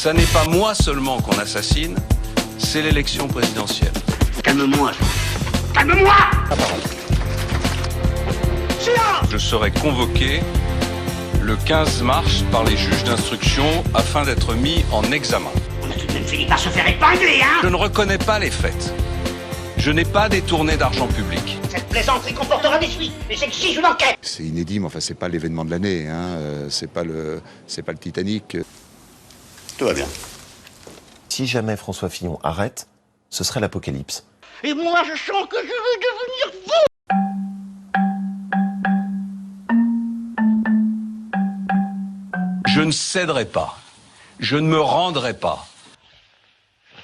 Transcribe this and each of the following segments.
Ça n'est pas moi seulement qu'on assassine, c'est l'élection présidentielle. Calme-moi. Calme-moi! Silence! Je serai convoqué le 15 mars par les juges d'instruction afin d'être mis en examen. On a tout de même fini par se faire épingler, hein? Je ne reconnais pas les faits. Je n'ai pas détourné d'argent public. Cette plaisanterie comportera des suites, et j'exige une enquête! C'est inédit, mais enfin c'est pas l'événement de l'année, hein. C'est pas le Titanic. Tout va bien. Si jamais François Fillon arrête, ce serait l'apocalypse. Et moi, je sens que je veux devenir fou! Je ne céderai pas. Je ne me rendrai pas.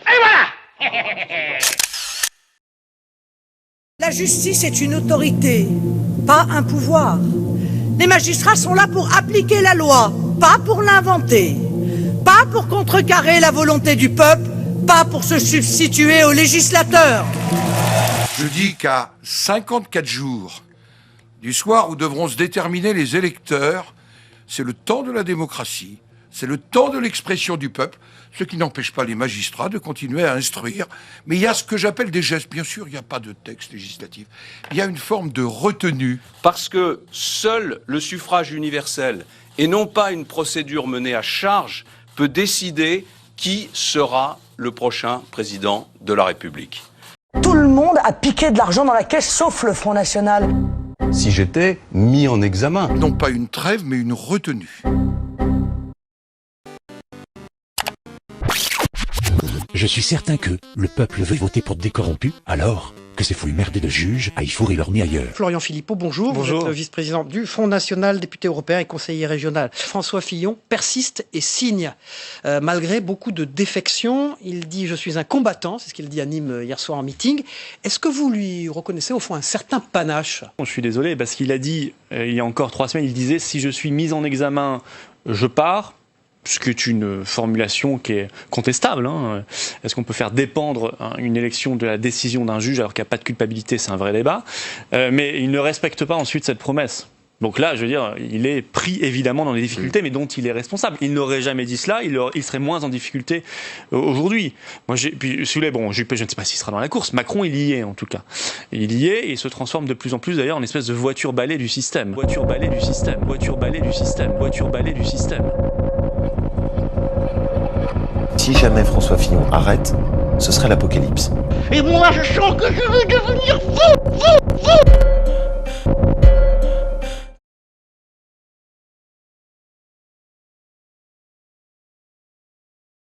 Et voilà! La justice est une autorité, pas un pouvoir. Les magistrats sont là pour appliquer la loi, pas pour l'inventer. Pas pour contrecarrer la volonté du peuple, pas pour se substituer aux législateurs. Je dis qu'à 54 jours du soir où devront se déterminer les électeurs, c'est le temps de la démocratie, c'est le temps de l'expression du peuple, ce qui n'empêche pas les magistrats de continuer à instruire. Mais il y a ce que j'appelle des gestes. Bien sûr, il n'y a pas de texte législatif. Il y a une forme de retenue. Parce que seul le suffrage universel, et non pas une procédure menée à charge, peut décider qui sera le prochain président de la République. Tout le monde a piqué de l'argent dans la caisse, sauf le Front National. Si j'étais mis en examen. Non pas une trêve, mais une retenue. Je suis certain que le peuple veut voter pour des corrompus, alors que ces fouilles merdées de juges aillent fourrer leur nez ailleurs. Florian Philippot, bonjour. Bonjour. Vous êtes le vice-président du Front National, député européen et conseiller régional. François Fillon persiste et signe. Malgré beaucoup de défections, il dit « Je suis un combattant », c'est ce qu'il dit à Nîmes hier soir en meeting. Est-ce que vous lui reconnaissez au fond un certain panache? Je suis désolé, parce qu'il a dit, il y a encore 3 semaines, il disait « Si je suis mis en examen, je pars ». Ce qui est une formulation qui est contestable. Hein. Est-ce qu'on peut faire dépendre une élection de la décision d'un juge alors qu'il n'y a pas de culpabilité? C'est un vrai débat. Mais il ne respecte pas ensuite cette promesse. Donc là, je veux dire, il est pris évidemment dans les difficultés, mais dont il est responsable. Il n'aurait jamais dit cela, il serait moins en difficulté aujourd'hui. Moi, puis celui-là, bon, je ne sais pas s'il sera dans la course. Macron, il y est en tout cas. Il y est et il se transforme de plus en plus d'ailleurs en espèce de voiture balai du système. Voiture balai du système. Voiture balai du système. Voiture balai du système. Si jamais François Fillon arrête, ce serait l'apocalypse. Et moi, je sens que je veux devenir fou!